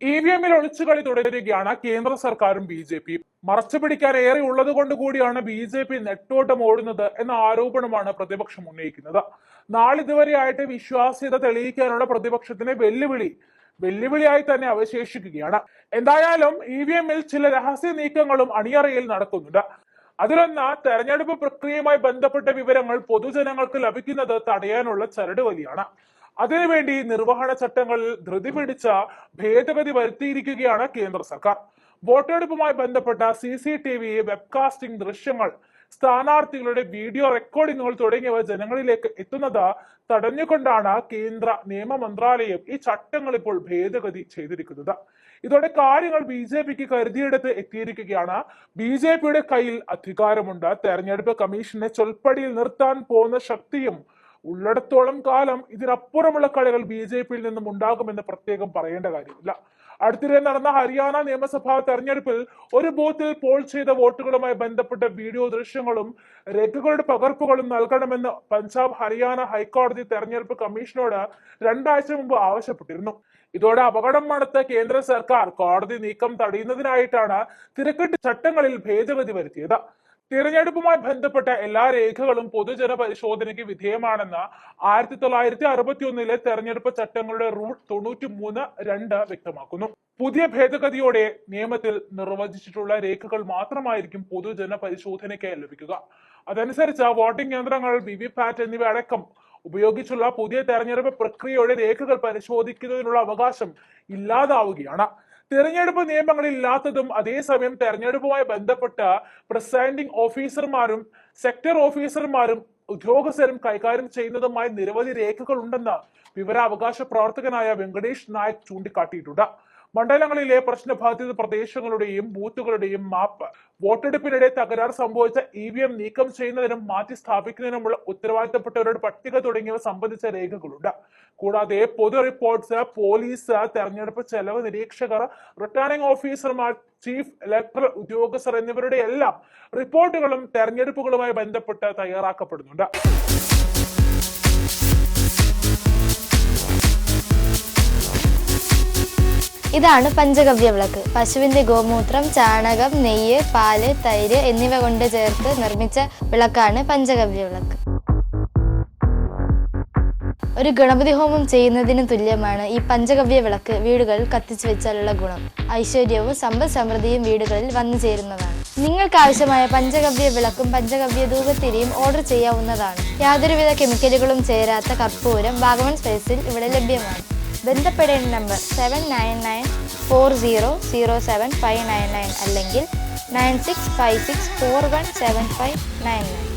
EVM-ൽ ഒളിച്ചുകളി തുടരുകയാണ് കേന്ദ്ര സർക്കാരും BJP-യും. മറച്ചുപിടിക്കാൻ ഏറെ ഉള്ളത് കൊണ്ട് കൂടിയാണ് BJP നെട്ടോട്ടം ഓടുന്നത് എന്ന ആരോപണമാണ് പ്രതിപക്ഷം ഉന്നയിക്കുന്നത്. നാളിതുവരെയായിട്ട് വിശ്വാസ്യത തെളിയിക്കാനുള്ള പ്രതിപക്ഷത്തിന്റെ വെല്ലുവിളിയായി തന്നെ അവശേഷിക്കുകയാണ്. എന്തായാലും EVM-ൽ ചില രഹസ്യ നീക്കങ്ങളും അണിയറയിൽ നടക്കുന്നുണ്ട്. അതിലൊന്ന്, തെരഞ്ഞെടുപ്പ് പ്രക്രിയയുമായി ബന്ധപ്പെട്ട വിവരങ്ങൾ പൊതുജനങ്ങൾക്ക് ലഭിക്കുന്നത് തടയാനുള്ള ചരടുവലിയാണ്. അതിനുവേണ്ടി നിർവഹണ ചട്ടങ്ങളിൽ ധൃതി പിടിച്ച ഭേദഗതി വരുത്തിയിരിക്കുകയാണ് കേന്ദ്ര സർക്കാർ. വോട്ടെടുപ്പുമായി ബന്ധപ്പെട്ട CCTV, വെബ്കാസ്റ്റിംഗ് ദൃശ്യങ്ങൾ, സ്ഥാനാർത്ഥികളുടെ വീഡിയോ റെക്കോർഡിങ്ങുകൾ തുടങ്ങിയവ ജനങ്ങളിലേക്ക് എത്തുന്നത് തടഞ്ഞുകൊണ്ടാണ് കേന്ദ്ര നിയമ മന്ത്രാലയം ഈ ചട്ടങ്ങൾ ഇപ്പോൾ ഭേദഗതി ചെയ്തിരിക്കുന്നത്. ഇതോടെ കാര്യങ്ങൾ BJP-ക്ക് കരുതിയെടുത്ത് എത്തിയിരിക്കുകയാണ്. BJP-യുടെ കയ്യിൽ അധികാരമുണ്ട്. തെരഞ്ഞെടുപ്പ് കമ്മീഷനെ ചൊൽപ്പടിയിൽ നിർത്താൻ പോകുന്ന ശക്തിയും ഉള്ളിടത്തോളം കാലം ഇതിനപ്പുറമുള്ള കളികൾ BJP-യിൽ നിന്നും ഉണ്ടാകുമെന്ന് പ്രത്യേകം പറയേണ്ട കാര്യമില്ല. അടുത്തിടെ നടന്ന ഹരിയാന നിയമസഭാ തെരഞ്ഞെടുപ്പിൽ ഒരു ബൂത്തിൽ പോൾ ചെയ്ത വോട്ടുകളുമായി ബന്ധപ്പെട്ട വീഡിയോ ദൃശ്യങ്ങളും രേഖകളുടെ പകർപ്പുകളും നൽകണമെന്ന് പഞ്ചാബ് ഹരിയാന ഹൈക്കോടതി തെരഞ്ഞെടുപ്പ് കമ്മീഷനോട് 2 ആഴ്ച മുമ്പ് ആവശ്യപ്പെട്ടിരുന്നു. ഇതോടെ അപകടം മണത്ത കേന്ദ്ര സർക്കാർ കോടതി നീക്കം തടയുന്നതിനായിട്ടാണ് തിരക്കിട്ട് ചട്ടങ്ങളിൽ ഭേദഗതി വരുത്തിയത്. തിരഞ്ഞെടുപ്പുമായി ബന്ധപ്പെട്ട എല്ലാ രേഖകളും പൊതുജന പരിശോധനയ്ക്ക് വിധേയമാണെന്ന് 1961 തെരഞ്ഞെടുപ്പ് ചട്ടങ്ങളുടെ റൂൾ 93(2) വ്യക്തമാക്കുന്നു. പുതിയ ഭേദഗതിയോടെ നിയമത്തിൽ നിർവചിച്ചിട്ടുള്ള രേഖകൾ മാത്രമായിരിക്കും പൊതുജന പരിശോധനയ്ക്കായി ലഭിക്കുക. അതനുസരിച്ച് വോട്ടിംഗ് യന്ത്രങ്ങൾ, VVPAT എന്നിവ അടക്കം ഉപയോഗിച്ചുള്ള പുതിയ തെരഞ്ഞെടുപ്പ് പ്രക്രിയയുടെ രേഖകൾ പരിശോധിക്കുന്നതിനുള്ള അവകാശം ഇല്ലാതാവുകയാണ്. തെരഞ്ഞെടുപ്പ് നിയമങ്ങളിൽ ഇല്ലാത്തതും അതേസമയം തെരഞ്ഞെടുപ്പുമായി ബന്ധപ്പെട്ട പ്രിസൈഡിംഗ് ഓഫീസർമാരും സെക്ടർ ഓഫീസർമാരും ഉദ്യോഗസ്ഥരും കൈകാര്യം ചെയ്യുന്നതുമായി നിരവധി രേഖകൾ ഉണ്ടെന്ന് വിവരാവകാശ പ്രവർത്തകനായ വെങ്കടേഷ് നായക് ചൂണ്ടിക്കാട്ടിയിട്ടുണ്ട്. മണ്ഡലങ്ങളിലെ പ്രശ്നബാധിത പ്രദേശങ്ങളുടെയും ബൂത്തുകളുടെയും മാപ്പ്, വോട്ടെടുപ്പിനിടെ തകരാർ സംഭവിച്ച EVM നീക്കം ചെയ്യുന്നതിനും മാറ്റി സ്ഥാപിക്കുന്നതിനുമുള്ള ഉത്തരവാദിത്തപ്പെട്ടവരുടെ പട്ടിക തുടങ്ങിയവ സംബന്ധിച്ച രേഖകളുണ്ട്. കൂടാതെ പൊതു റിപ്പോർട്ട്സ്, പോലീസ്, തെരഞ്ഞെടുപ്പ് ചെലവ് നിരീക്ഷകർ, റിട്ടേണിംഗ് ഓഫീസർമാർ, ചീഫ് ഇലക്ടറൽ ഉദ്യോഗസ്ഥർ എന്നിവരുടെ എല്ലാം റിപ്പോർട്ടുകളും തെരഞ്ഞെടുപ്പുകളുമായി ബന്ധപ്പെട്ട് തയ്യാറാക്കപ്പെടുന്നുണ്ട്. ഇതാണ് പഞ്ചഗവ്യ വിളക്ക്. പശുവിന്റെ ഗോമൂത്രം, ചാണകം, നെയ്യ്, പാല്, തൈര് എന്നിവ കൊണ്ട് ചേർത്ത് നിർമ്മിച്ച വിളക്കാണ് പഞ്ചഗവ്യ വിളക്ക്. ഒരു ഗണപതി ഹോമം ചെയ്യുന്നതിന് തുല്യമാണ് ഈ പഞ്ചഗവ്യ വിളക്ക് വീടുകളിൽ കത്തിച്ചു വെച്ചാലുള്ള ഗുണം. ഐശ്വര്യവും സമ്പദ് സമൃദ്ധിയും വീടുകളിൽ വന്നു ചേരുന്നതാണ്. നിങ്ങൾക്ക് ആവശ്യമായ പഞ്ചഗവ്യ വിളക്കും പഞ്ചഗവ്യ ധൂപത്തിരിയും ഓർഡർ ചെയ്യാവുന്നതാണ്. യാതൊരുവിധ കെമിക്കലുകളും ചേരാത്ത കർപ്പൂരം വാഗമൺ സ്പേസിൽ ഇവിടെ ലഭ്യമാണ്. ബന്ധപ്പെടേണ്ട നമ്പർ 7994007599 അല്ലെങ്കിൽ 9656417599.